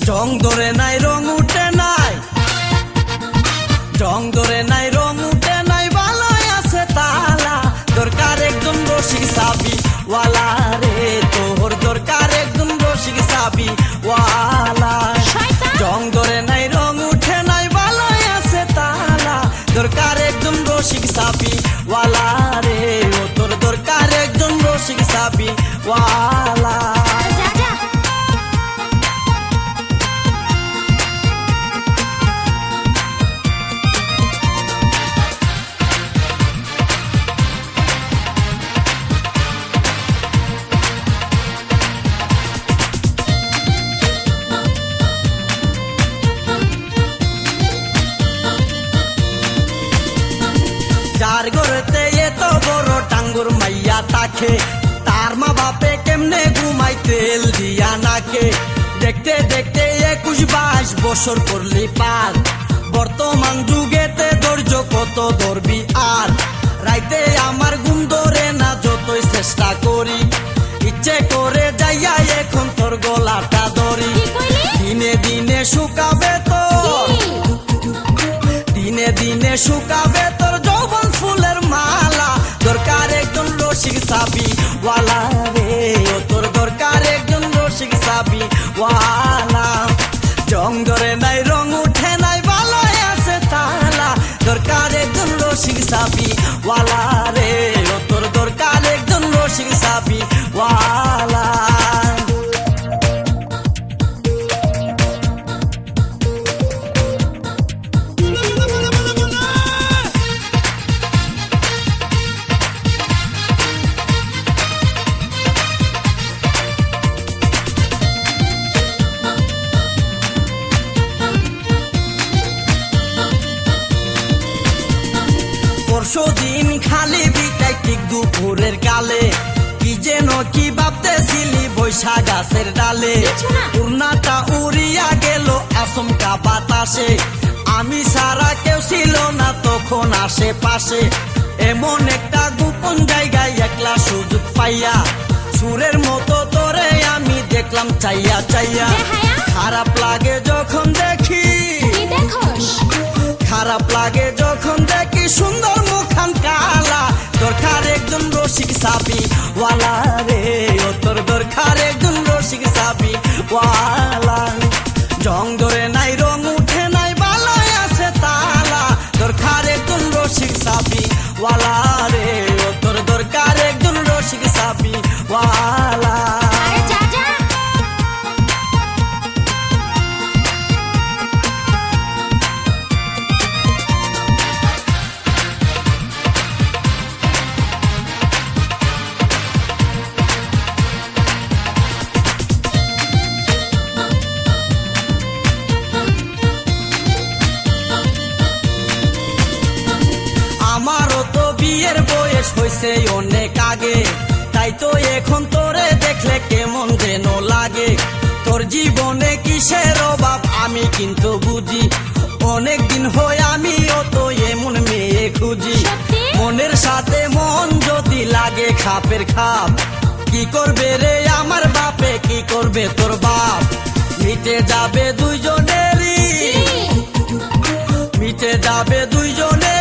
জং ধরে নাই রং উঠে নাই, জং ধরে নাই রং উঠে নাই, ভালোই আছে তালা। দরকার একজন রসিক সাবি ওয়ালা রে, তোর দরকার একজন রসিক সাবি ওয়ালা। জং ধরে নাই রং উঠে নাই, ভালোই আছে তালা। দরকার একজন রসিক সাবি ওয়ালা রে, ও তোর দরকার একজন রসিক সাবি ওয়ালা। যার ঘরেতে এত বড় টাঙ্গুর মাইয়া তাকে, তার মা বাপে কেমনে ঘুমাই তেল দিয়া নাকে। দেখতে দেখতে 21-22 বছর করলি পার, বর্তমান যুগেতে ধৈর্য কত ধরবি আর। রাইতে আমার ঘুম ধরে না যতই চেষ্টা করি, ইচ্ছে করে যাইয়া এখন তোর গলাটা ধরি। দিনে দিনে শুকাবে তোর, দিনে দিনে শুকাবে তোর যৌবন ফুলের মালা। দরকার একজন রসিক সাবি ওয়ালা রে, ও তোর দরকার একজন রসিক সাবি ওয়ালা। জং ধরে নাই রং উঠে নাই, ভালোই আছে তালা। দরকার একজন রসিক সাবি ওয়ালা রে, ও তোর দরকার একজন রসিক সাবি ওয়ালা। পরশুদিন খালি বিটাই ঠিক দুপুরের কালে, কি যেন কি ভাবতেছিলি বৈশা গাছের ডালে। উড়নাটা উড়িয়া গেল আচমকা বাতাসে, আমি সারা কেউ ছিল না তখন আশেপাশে। এমন একটা গোপন জায়গায় একলা সুযোগ পাইয়া, সুরের মতো তোরে আমি দেখলাম চাইয়া চাইয়া। খারাপ লাগে যখন দেখি, খারাপ লাগে যখন দেখি সুন্দর মুখান কালা। দরকার একজন রসিক সাবি ওয়ালা রে, ও তোর দরকার একজন রসিক সাবি ওয়ালা। জং ধরে নাই রং উঠে নাই, ভালোই আছে তালা। দরকার একজন রসিক সাবি ওয়ালা রে, ও তোর দরকার একজন রসিক সাবি ওয়ালা। আমারও তো বিয়ের বয়স হয়েছে অনেক আগে, তাই তো এখন তোরে দেখলে কেমন যেন লাগে। তোর জীবনে কিসের অভাব আমি কিন্তু বুঝি, অনেক দিন হয় আমিও তো এমন মেয়ে খুঁজি। মনের সাথে মন যদি লাগে খাপের খাপ, কি করবে রে আমার বাপে, কি করবে তোর বাপ। মিটে যাবে দুইজনেরই, মিটে যাবে দুইজনের